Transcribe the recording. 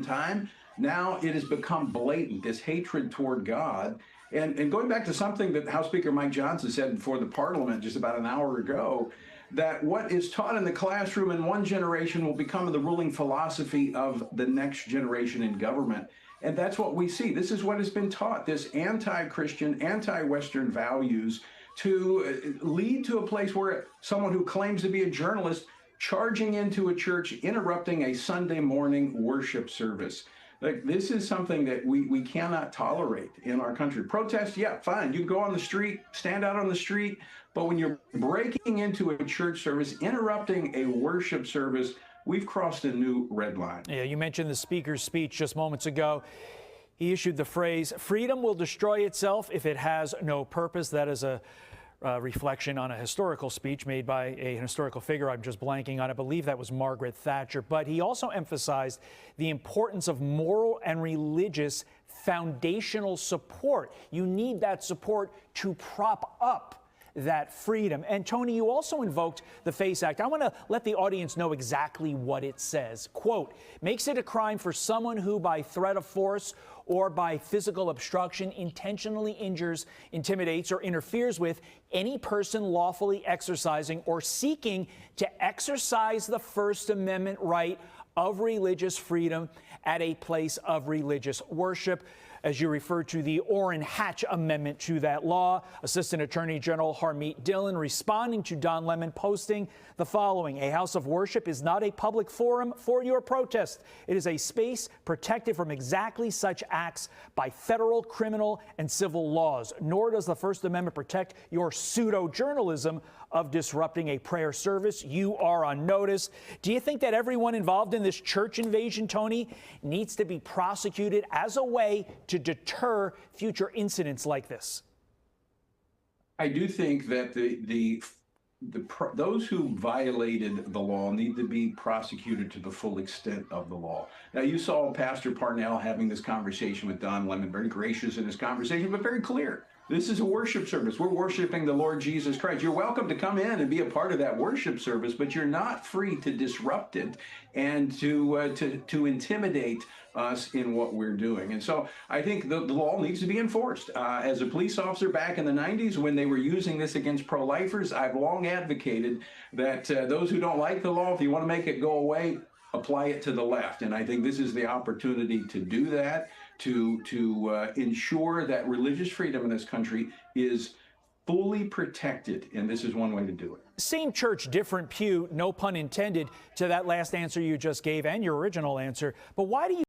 time. Now it has become blatant, this hatred toward God. And going back to something that House Speaker Mike Johnson said before the Parliament just about an hour ago, that what is taught in the classroom in one generation will become the ruling philosophy of the next generation in government. And that's what we see. This is what has been taught, this anti-Christian, anti-Western values to lead to a place where someone who claims to be a journalist charging into a church, interrupting a Sunday morning worship service. Like, this is something that we cannot tolerate in our country. Protest, yeah, fine. You can go on the street, stand out on the street. But when you're breaking into a church service, interrupting a worship service, we've crossed a new red line. Yeah, you mentioned the speaker's speech just moments ago. He issued the phrase, "Freedom will destroy itself if it has no purpose." That is a reflection on a historical speech made by a historical figure. I'm just blanking on it. I believe that was Margaret Thatcher. But he also emphasized the importance of moral and religious foundational support. You need that support to prop up that freedom. And Tony, you also invoked the FACE Act. I want to let the audience know exactly what it says. Quote, makes it a crime for someone who by threat of force or by physical obstruction intentionally injures, intimidates, or interferes with any person lawfully exercising or seeking to exercise the First Amendment right of religious freedom at a place of religious worship. As you refer to the Orrin Hatch Amendment to that law, Assistant Attorney General Harmeet Dillon responding to Don Lemon posting the following: a house of worship is not a public forum for your protest. It is a space protected from exactly such acts by federal, criminal, and civil laws. Nor does the First Amendment protect your pseudo-journalism of disrupting a prayer service. You are on notice. Do you think that everyone involved in this church invasion, Tony, needs to be prosecuted as a way to deter future incidents like this? I do think that those who violated the law need to be prosecuted to the full extent of the law. Now, you saw Pastor Parnell having this conversation with Don Lemon, very gracious in his conversation, but very clear. This is a worship service. We're worshiping the Lord Jesus Christ. You're welcome to come in and be a part of that worship service, but you're not free to disrupt it and to intimidate us in what we're doing. And so I think the law needs to be enforced. As a police officer back in the 90s, when they were using this against pro-lifers, I've long advocated that those who don't like the law, if you want to make it go away, apply it to the left. And I think this is the opportunity to do that, to ensure that religious freedom in this country is fully protected. And this is one way to do it. Same church, different pew, no pun intended to that last answer you just gave and your original answer. But why do you